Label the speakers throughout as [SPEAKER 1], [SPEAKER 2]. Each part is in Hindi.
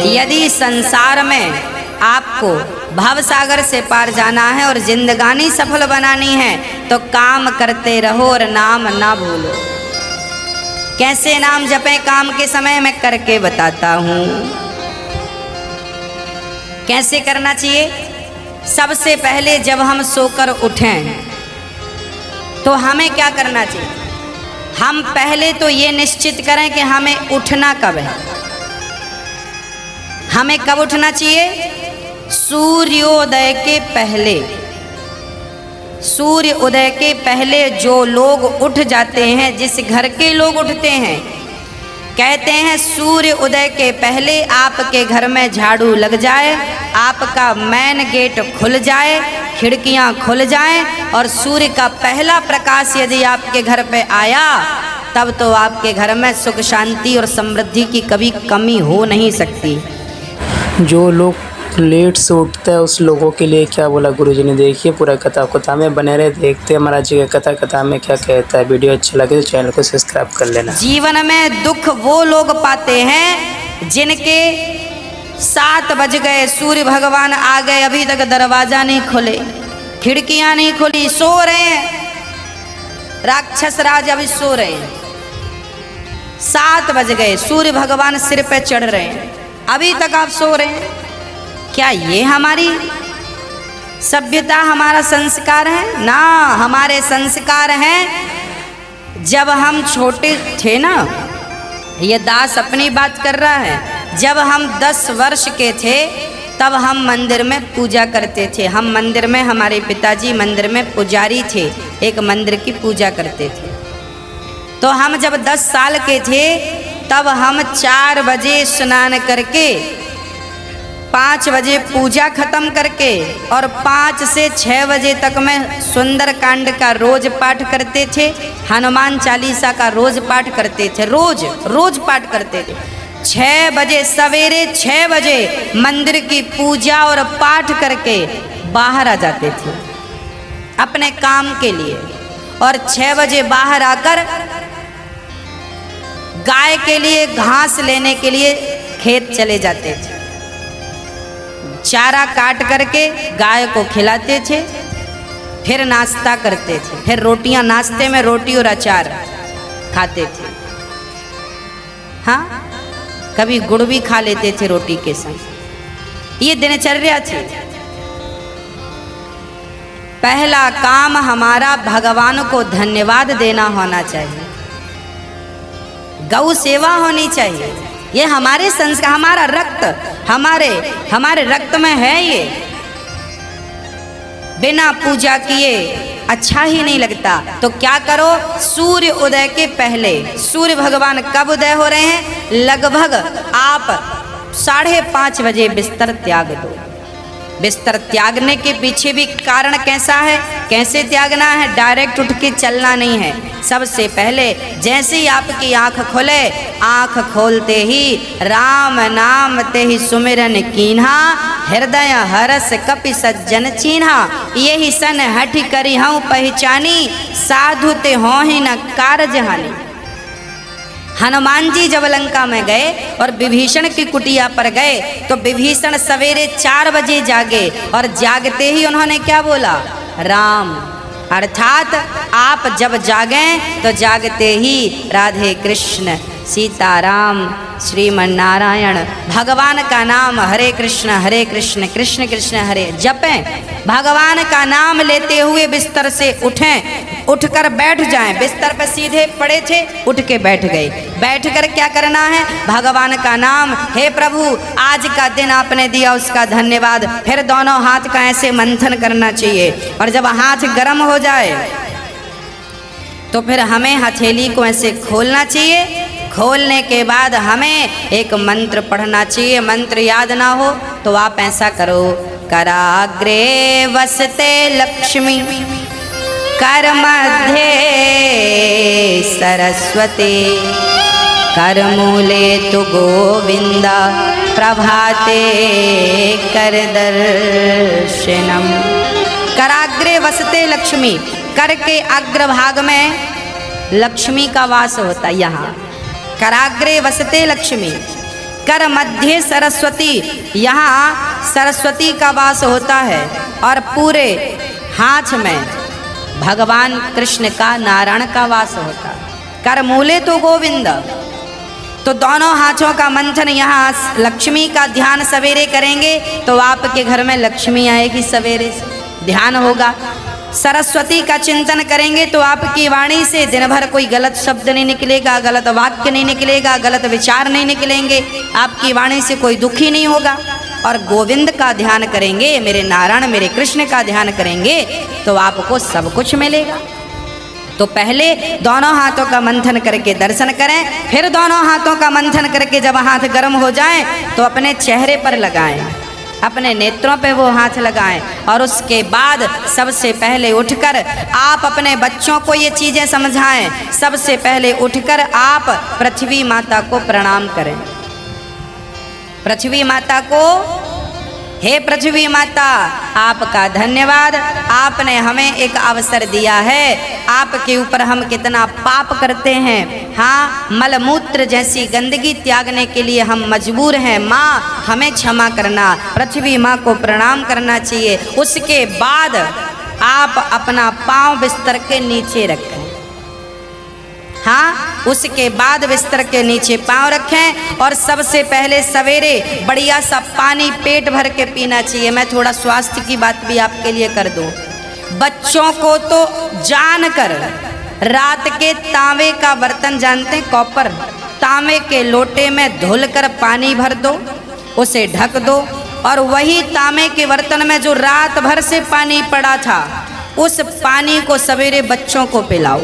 [SPEAKER 1] यदि संसार में आपको भव सागर से पार जाना है और जिंदगानी सफल बनानी है तो काम करते रहो और नाम ना भूलो। कैसे नाम जपें काम के समय में करके बताता हूं। कैसे करना चाहिए? सबसे पहले जब हम सोकर उठें तो हमें क्या करना चाहिए? हम पहले तो ये निश्चित करें कि हमें उठना कब है। हमें कब उठना चाहिए? सूर्योदय के पहले। सूर्य उदय के पहले जो लोग उठ जाते हैं, जिस घर के लोग उठते हैं, कहते हैं सूर्य उदय के पहले आपके घर में झाड़ू लग जाए, आपका मेन गेट खुल जाए, खिड़कियां खुल जाएं और सूर्य का पहला प्रकाश यदि आपके घर पे आया तब तो आपके घर में सुख शांति और समृद्धि की कभी कमी हो नहीं सकती।
[SPEAKER 2] जो लोग लेट से उठते हैं उस लोगों के लिए क्या बोला गुरुजी ने, देखिए पूरा कथा में बने रहे, देखते हैं महाराज जी का कथा में क्या कहता है। वीडियो अच्छा लगे तो चैनल को सब्सक्राइब कर लेना।
[SPEAKER 1] जीवन में दुख वो लोग पाते हैं जिनके 7 बज गए, सूर्य भगवान आ गए, अभी तक दरवाजा नहीं खुले, खिड़कियां नहीं खुली, सो रहे हैं, राक्षस राज अभी सो रहे हैं। 7 बज गए, सूर्य भगवान सिर पे चढ़ रहे हैं, अभी तक आप सो रहे हैं। क्या ये हमारी सभ्यता, हमारा संस्कार है? ना, हमारे संस्कार हैं जब हम छोटे थे ना, ये दास अपनी बात कर रहा है, जब हम 10 वर्ष के थे तब हम मंदिर में पूजा करते थे। हम मंदिर में, हमारे पिताजी मंदिर में पुजारी थे, एक मंदिर की पूजा करते थे। तो हम जब 10 साल के थे तब हम 4 बजे स्नान करके 5 बजे पूजा खत्म करके और 5 से 6 बजे तक में सुंदर कांड का रोज पाठ करते थे, हनुमान चालीसा का रोज पाठ करते थे, रोज पाठ करते थे। 6 बजे, सवेरे 6 बजे मंदिर की पूजा और पाठ करके बाहर आ जाते थे अपने काम के लिए, और 6 बजे बाहर आकर गाय के लिए घास लेने के लिए खेत चले जाते थे। चारा काट करके गाय को खिलाते थे, फिर नाश्ता करते थे, फिर रोटियां, नाश्ते में रोटी और अचार खाते थे। हाँ, कभी गुड़ भी खा लेते थे रोटी के संग। ये दिनचर्या थी। पहला काम हमारा भगवान को धन्यवाद देना होना चाहिए, गौ सेवा होनी चाहिए। ये हमारे संस्कार, हमारा रक्त, हमारे रक्त में है। ये बिना पूजा किए अच्छा ही नहीं लगता। तो क्या करो? सूर्य उदय के पहले, सूर्य भगवान कब उदय हो रहे हैं? लगभग आप 5:30 बजे बिस्तर त्याग दो। बिस्तर त्यागने के पीछे भी कारण कैसा है, कैसे त्यागना है? डायरेक्ट उठ के चलना नहीं है। सबसे पहले जैसे ही आपकी आंख खुले, आंख खोलते ही राम नाम ते ही सुमिरन कीन्हा, हृदय हरस कपि सज्जन चीन्हा, यही सन हठ करी हूँ पहचानी, साधु ते हो ही न कारज हानि। हनुमान जी जब लंका में गए और विभीषण की कुटिया पर गए तो विभीषण सवेरे 4 बजे जागे और जागते ही उन्होंने क्या बोला? राम। अर्थात आप जब जागें तो जागते ही राधे कृष्ण, सीताराम, श्रीमन नारायण, भगवान का नाम हरे कृष्ण कृष्ण कृष्ण हरे जपें। भगवान का नाम लेते हुए बिस्तर से उठें, उठकर बैठ जाएं। बिस्तर पर सीधे पड़े थे, उठ के बैठ गए। बैठकर क्या करना है? भगवान का नाम, हे प्रभु आज का दिन आपने दिया उसका धन्यवाद। फिर दोनों हाथ का ऐसे मंथन करना चाहिए, और जब हाथ गर्म हो जाए तो फिर हमें हथेली को ऐसे खोलना चाहिए। खोलने के बाद हमें एक मंत्र पढ़ना चाहिए। मंत्र याद ना हो तो आप ऐसा करो, कराग्रे वसते लक्ष्मी, कर मध्य सरस्वती, कर मूले तु गोविंदा, प्रभाते कर दर्शनम। कराग्रे वसते लक्ष्मी, कर के अग्रभाग में लक्ष्मी का वास होता है। यहाँ कराग्रे वसते लक्ष्मी, कर मध्य सरस्वती, यहाँ सरस्वती का वास होता है और पूरे हाथ में भगवान कृष्ण का नारायण का वास होता है। कर मूले तो गोविंद, तो दोनों हाथों का मंथन, यहाँ लक्ष्मी का ध्यान सवेरे करेंगे तो आपके घर में लक्ष्मी आएगी, सवेरे से ध्यान होगा। सरस्वती का चिंतन करेंगे तो आपकी वाणी से दिन भर कोई गलत शब्द नहीं निकलेगा, गलत वाक्य नहीं निकलेगा, गलत विचार नहीं निकलेंगे, आपकी वाणी से कोई दुखी नहीं होगा। और गोविंद का ध्यान करेंगे, मेरे नारायण मेरे कृष्ण का ध्यान करेंगे तो आपको सब कुछ मिलेगा। तो पहले दोनों हाथों का मंथन करके दर्शन करें, फिर दोनों हाथों का मंथन करके जब हाथ गर्म हो जाए तो अपने चेहरे पर लगाएं, अपने नेत्रों पे वो हाथ लगाएं। और उसके बाद सबसे पहले उठकर आप अपने बच्चों को ये चीज़ें समझाएं। सबसे पहले उठकर आप पृथ्वी माता को प्रणाम करें। पृथ्वी माता को, हे पृथ्वी माता, आपका धन्यवाद, आपने हमें एक अवसर दिया है। आपके ऊपर हम कितना पाप करते हैं, हाँ, मलमूत्र जैसी गंदगी त्यागने के लिए हम मजबूर हैं। माँ हमें क्षमा करना, पृथ्वी माँ को प्रणाम करना चाहिए। उसके बाद आप अपना पाँव बिस्तर के नीचे रखें, हाँ, उसके बाद बिस्तर के नीचे पाँव रखें और सबसे पहले सवेरे बढ़िया सा पानी पेट भर के पीना चाहिए। मैं थोड़ा स्वास्थ्य की बात भी आपके लिए कर दूं। बच्चों को तो जानकर रात के तांबे का बर्तन जानते हैं, कॉपर, तांबे के लोटे में धुलकर पानी भर दो, उसे ढक दो और वही तांबे के बर्तन में जो रात भर से पानी पड़ा था उस पानी को सवेरे बच्चों को पिलाओ।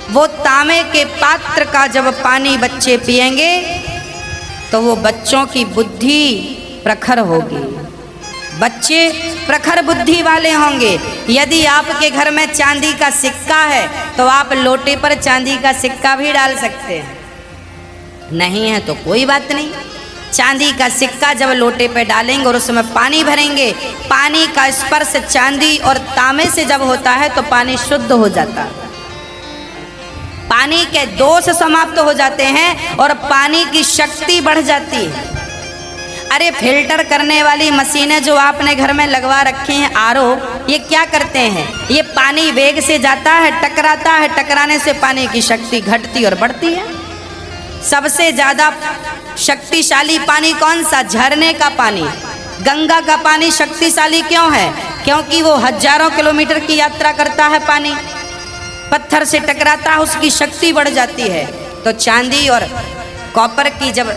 [SPEAKER 1] वो तांबे के पात्र का जब पानी बच्चे पिएंगे तो वो बच्चों की बुद्धि प्रखर होगी, बच्चे प्रखर बुद्धि वाले होंगे। यदि आपके घर में चांदी का सिक्का है तो आप लोटे पर चांदी का सिक्का भी डाल सकते हैं, नहीं है तो कोई बात नहीं। चांदी का सिक्का जब लोटे पे डालेंगे और उसमें पानी भरेंगे, पानी का स्पर्श चांदी और तांबे से जब होता है तो पानी शुद्ध हो जाता है, पानी के दोष समाप्त हो जाते हैं और पानी की शक्ति बढ़ जाती है। अरे फिल्टर करने वाली मशीनें जो आपने घर में लगवा रखी हैं, आरओ, ये क्या करते हैं? ये पानी वेग से जाता है, टकराता है, टकराने से पानी की शक्ति घटती और बढ़ती है। सबसे ज़्यादा शक्तिशाली पानी कौन सा? झरने का पानी। गंगा का पानी शक्तिशाली क्यों है? क्योंकि वो हजारों किलोमीटर की यात्रा करता है, पानी पत्थर से टकराता है, उसकी शक्ति बढ़ जाती है। तो चांदी और कॉपर की जब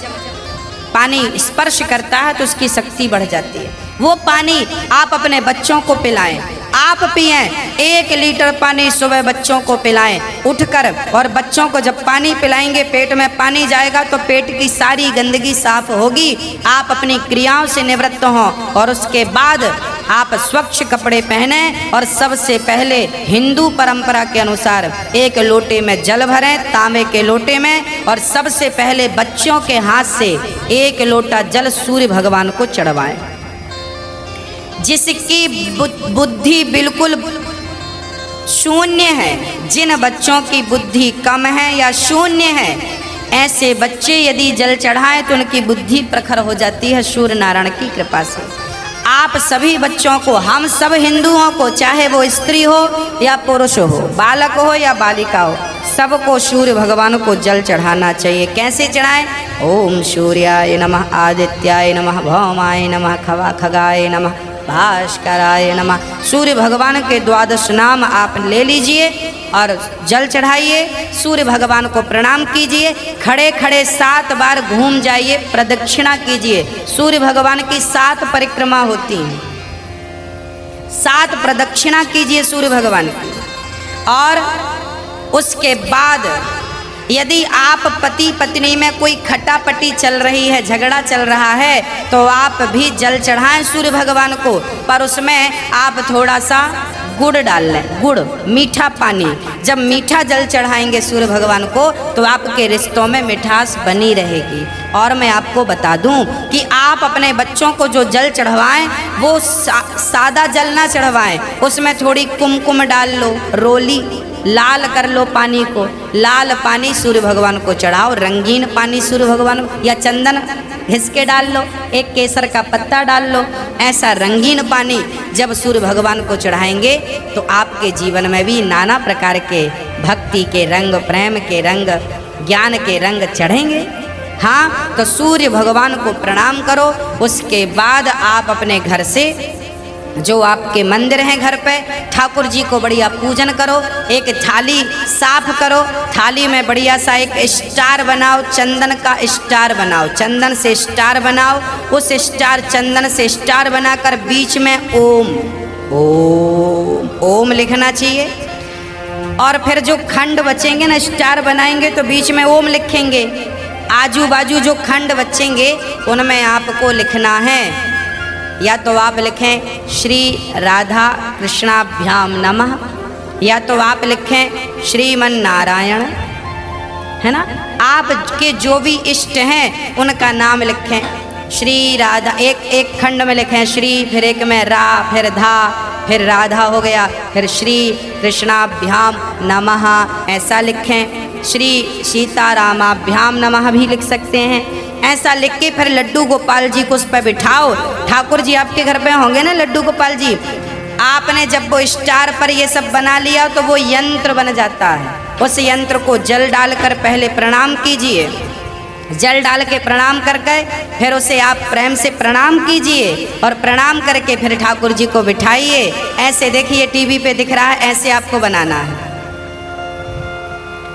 [SPEAKER 1] पानी स्पर्श करता है तो उसकी शक्ति बढ़ जाती है। वो पानी आप अपने बच्चों को पिलाएं, आप पिएं। 1 लीटर पानी सुबह बच्चों को पिलाएं उठकर, और बच्चों को जब पानी पिलाएंगे पेट में पानी जाएगा तो पेट की सारी गंदगी साफ होगी। आप अपनी क्रियाओं से निवृत्त हों और उसके बाद आप स्वच्छ कपड़े पहने और सबसे पहले हिंदू परंपरा के अनुसार 1 लोटे में जल भरें, तांबे के लोटे में, और सबसे पहले बच्चों के हाथ से 1 लोटा जल सूर्य भगवान को चढ़वाएं। जिसकी बुद्धि बिल्कुल शून्य है, जिन बच्चों की बुद्धि कम है या शून्य है, ऐसे बच्चे यदि जल चढ़ाएं तो उनकी बुद्धि प्रखर हो जाती है सूर्य नारायण की कृपा से। आप सभी बच्चों को, हम सब हिंदुओं को, चाहे वो स्त्री हो या पुरुष हो, बालक हो या बालिका हो, सबको सूर्य भगवान को जल चढ़ाना चाहिए। कैसे चढ़ाएं? ओम सूर्याय नमः, आदित्याय नमः, भौमाय नमः, खगाय नमः, भास्कराय नमः। सूर्य भगवान के 12 नाम आप ले लीजिए और जल चढ़ाइए, सूर्य भगवान को प्रणाम कीजिए, खड़े खड़े 7 बार घूम जाइए, प्रदक्षिणा कीजिए। सूर्य भगवान की 7 परिक्रमा होती हैं, 7 प्रदक्षिणा कीजिए सूर्य भगवान की। और उसके बाद यदि आप पति पत्नी में कोई खटापटी चल रही है, झगड़ा चल रहा है, तो आप भी जल चढ़ाएं सूर्य भगवान को, पर उसमें आप थोड़ा सा गुड़ डाल लें, गुड़, मीठा पानी। जब मीठा जल चढ़ाएंगे सूर्य भगवान को तो आपके रिश्तों में मिठास बनी रहेगी। और मैं आपको बता दूं कि आप अपने बच्चों को जो जल चढ़वाएं वो सादा जल ना चढ़वाएं, उसमें थोड़ी कुमकुम डाल लो, रोली लाल कर लो पानी को, लाल पानी सूर्य भगवान को चढ़ाओ, रंगीन पानी सूर्य भगवान को, या चंदन घिस के डाल लो, एक केसर का पत्ता डाल लो, ऐसा रंगीन पानी जब सूर्य भगवान को चढ़ाएंगे तो आपके जीवन में भी नाना प्रकार के भक्ति के रंग, प्रेम के रंग, ज्ञान के रंग चढ़ेंगे। हाँ, तो सूर्य भगवान को प्रणाम करो। उसके बाद आप अपने घर से जो आपके मंदिर हैं घर पे, ठाकुर जी को बढ़िया पूजन करो। एक थाली साफ करो, थाली में बढ़िया सा एक स्टार बनाओ, चंदन का स्टार बनाओ, चंदन से स्टार बनाओ। उस स्टार, चंदन से स्टार बनाकर बीच में ओम ओम ओम लिखना चाहिए। और फिर जो खंड बचेंगे ना, स्टार बनाएंगे तो बीच में ओम लिखेंगे। आजू बाजू जो खंड बचेंगे उनमें आपको लिखना है, या तो आप लिखें श्री राधा कृष्णाभ्याम नमः, या तो आप लिखें श्रीमन नारायण, है ना। आपके जो भी इष्ट हैं उनका नाम लिखें। श्री राधा, एक खंड में लिखें श्री, फिर एक में रा, फिर धा, फिर राधा हो गया, फिर श्री कृष्णाभ्याम नमः ऐसा लिखें। श्री सीतारामाभ्याम नमः भी लिख सकते हैं। ऐसा लिख के फिर लड्डू गोपाल जी को उस पर बिठाओ। ठाकुर जी आपके घर पे होंगे ना, लड्डू गोपाल जी। आपने जब वो स्टार पर ये सब बना लिया तो वो यंत्र बन जाता है। उस यंत्र को जल डालकर पहले प्रणाम कीजिए, जल डाल के प्रणाम करके फिर उसे आप प्रेम से प्रणाम कीजिए, और प्रणाम करके फिर ठाकुर जी को बिठाइए। ऐसे देखिए टीवी पे दिख रहा है, ऐसे आपको बनाना है,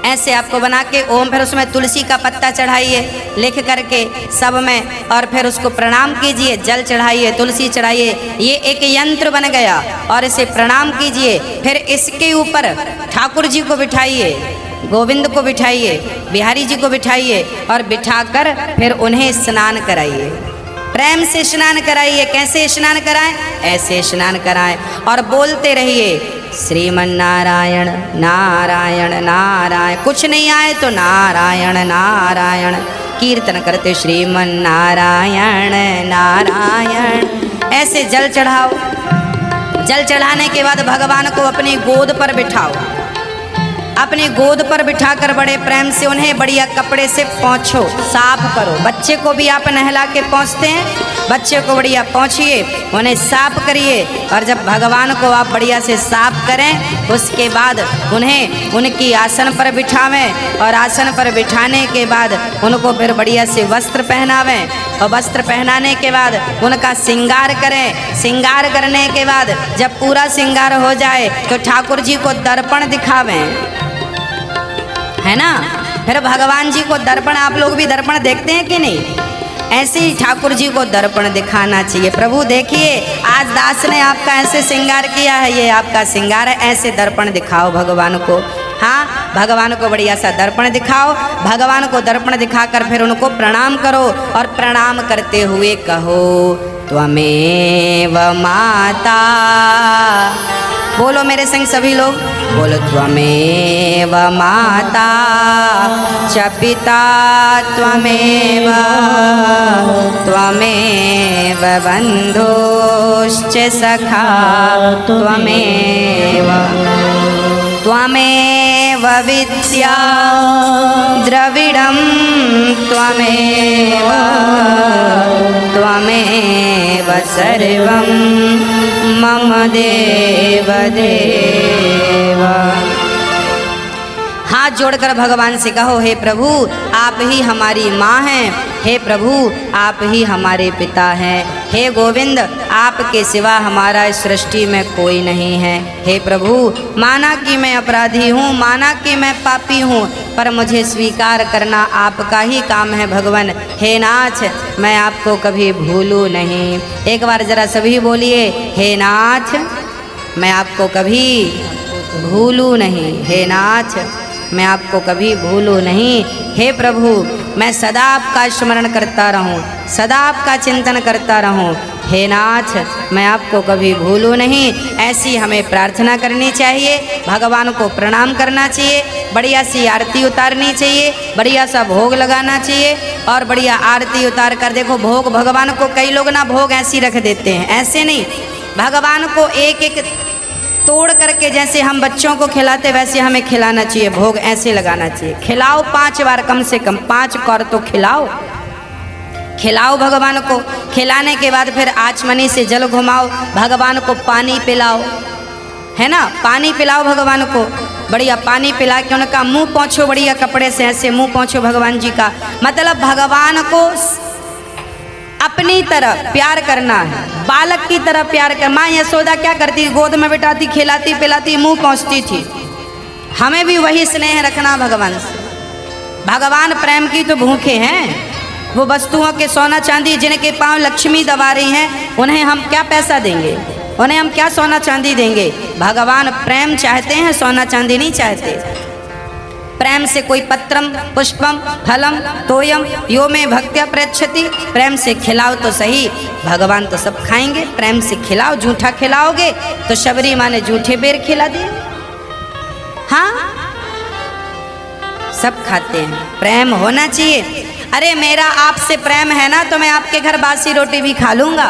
[SPEAKER 1] ऐसे आपको बना के ओम, फिर उसमें तुलसी का पत्ता चढ़ाइए लिख करके सब में, और फिर उसको प्रणाम कीजिए, जल चढ़ाइए, तुलसी चढ़ाइए। ये एक यंत्र बन गया, और इसे प्रणाम कीजिए। फिर इसके ऊपर ठाकुर जी को बिठाइए, गोविंद को बिठाइए, बिहारी जी को बिठाइए, और बिठाकर फिर उन्हें स्नान कराइए, प्रेम से स्नान कराइए। कैसे स्नान कराएं? ऐसे स्नान कराएं, और बोलते रहिए श्रीमन नारायण नारायण नारायण। कुछ नहीं आए तो नारायण नारायण कीर्तन करते, श्रीमन नारायण नारायण। ऐसे जल चढ़ाओ। जल चढ़ाने के बाद भगवान को अपनी गोद पर बिठाओ। अपनी गोद पर बिठाकर बड़े प्रेम से उन्हें बढ़िया कपड़े से पोंछो, साफ करो। बच्चे को भी आप नहला के पोंछते हैं, बच्चे को बढ़िया पोंछिए, उन्हें साफ करिए। और जब भगवान को आप बढ़िया से साफ करें, उसके बाद उन्हें उनकी आसन पर बिठावें, और आसन पर बिठाने के बाद उनको फिर बढ़िया से वस्त्र पहनावें, और वस्त्र पहनाने के बाद उनका श्रृंगार करें। श्रृंगार करने के बाद जब पूरा श्रृंगार हो जाए तो ठाकुर जी को दर्पण दिखावें, है ना। फिर भगवान जी को दर्पण, आप लोग भी दर्पण देखते हैं कि नहीं? ऐसे ही ठाकुर जी को दर्पण दिखाना चाहिए। प्रभु देखिए, आज दास ने आपका ऐसे श्रृंगार किया है, ये आपका श्रृंगार है, ऐसे दर्पण दिखाओ भगवान को। हाँ, भगवान को बढ़िया सा दर्पण दिखाओ। भगवान को दर्पण दिखाकर फिर उनको प्रणाम करो, और प्रणाम करते हुए कहो त्वमेव माता। बोलो मेरे संग सभी लोग, बोलो त्वमेव माता च पिता त्वमेव, त्वमेव बन्धुश्च सखा त्वमेव, त्वमेव विद्या द्रविडं त्वमेव, त्वमेव सर्वं मम देव देव। हाथ जोड़कर भगवान से कहो, हे प्रभु आप ही हमारी माँ हैं, हे प्रभु आप ही हमारे पिता हैं, हे गोविंद आपके सिवा हमारा इस सृष्टि में कोई नहीं है। हे प्रभु, माना कि मैं अपराधी हूँ, माना कि मैं पापी हूँ, पर मुझे स्वीकार करना आपका ही काम है भगवान। हे नाथ, मैं आपको कभी भूलूँ नहीं। एक बार जरा सभी बोलिए, हे नाथ मैं आपको कभी भूलूँ नहीं, हे नाथ मैं आपको कभी भूलूँ नहीं। हे प्रभु, मैं सदा आपका स्मरण करता रहूं, सदा आपका चिंतन करता रहूं। हे नाथ, मैं आपको कभी भूलूँ नहीं। ऐसी हमें प्रार्थना करनी चाहिए, भगवान को प्रणाम करना चाहिए, बढ़िया सी आरती उतारनी चाहिए, बढ़िया सा भोग लगाना चाहिए। और बढ़िया आरती उतार कर देखो, भोग भगवान को कई लोग ना भोग ऐसी रख देते हैं, ऐसे नहीं, भगवान को एक एक तोड़ करके जैसे हम बच्चों को खिलाते वैसे हमें खिलाना चाहिए, भोग ऐसे लगाना चाहिए। खिलाओ 5 बार, कम से कम 5 कौर तो खिलाओ। खिलाओ भगवान को। खिलाने के बाद फिर आचमनी से जल घुमाओ, भगवान को पानी पिलाओ, है ना, पानी पिलाओ भगवान को। बढ़िया पानी पिला के उनका मुंह पोंछो, बढ़िया कपड़े से ऐसे मुंह पोंछो भगवान जी का। मतलब भगवान को अपनी तरह प्यार करना है, बालक की तरह प्यार कर। माँ यशोदा क्या करती, गोद में बिठाती, खिलाती पिलाती, मुंह पोंछती थी। हमें भी वही स्नेह रखना भगवान से। भगवान प्रेम की तो भूखे हैं। वो वस्तुओं के सोना चांदी जिनके पांव लक्ष्मी दबा रही हैं, उन्हें हम क्या पैसा देंगे, उन्हें हम क्या सोना चांदी देंगे। भगवान प्रेम चाहते हैं, सोना चांदी नहीं चाहते। प्रेम से कोई पत्रम पुष्पम फलम तोयम यो में भक्त्या प्रयच्छति। प्रेम से खिलाओ तो सही, भगवान तो सब खाएंगे। प्रेम से खिलाओ, झूठा खिलाओगे तो शबरी माँ ने झूठे बेर खिला दिए। हाँ, सब खाते हैं, प्रेम होना चाहिए। अरे मेरा आपसे प्रेम है ना तो मैं आपके घर बासी रोटी भी खा लूँगा,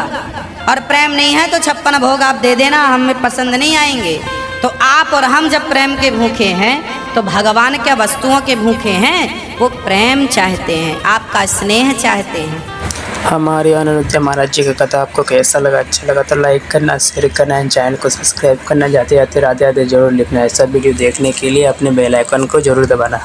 [SPEAKER 1] और प्रेम नहीं है तो 56 भोग आप दे देना, हमें पसंद नहीं आएंगे। तो आप और हम जब प्रेम के भूखे हैं तो भगवान क्या वस्तुओं के भूखे हैं? वो प्रेम चाहते हैं, आपका स्नेह चाहते हैं।
[SPEAKER 2] हमारे अनिरुद्ध महाराज जी का कथा आपको कैसा लगा? अच्छा लगा तो लाइक करना, शेयर करना, चैनल को सब्सक्राइब करना, जाते जाते राधे राधे जरूर लिखना। ऐसा वीडियो देखने के लिए अपने बेल आइकन को जरूर दबाना।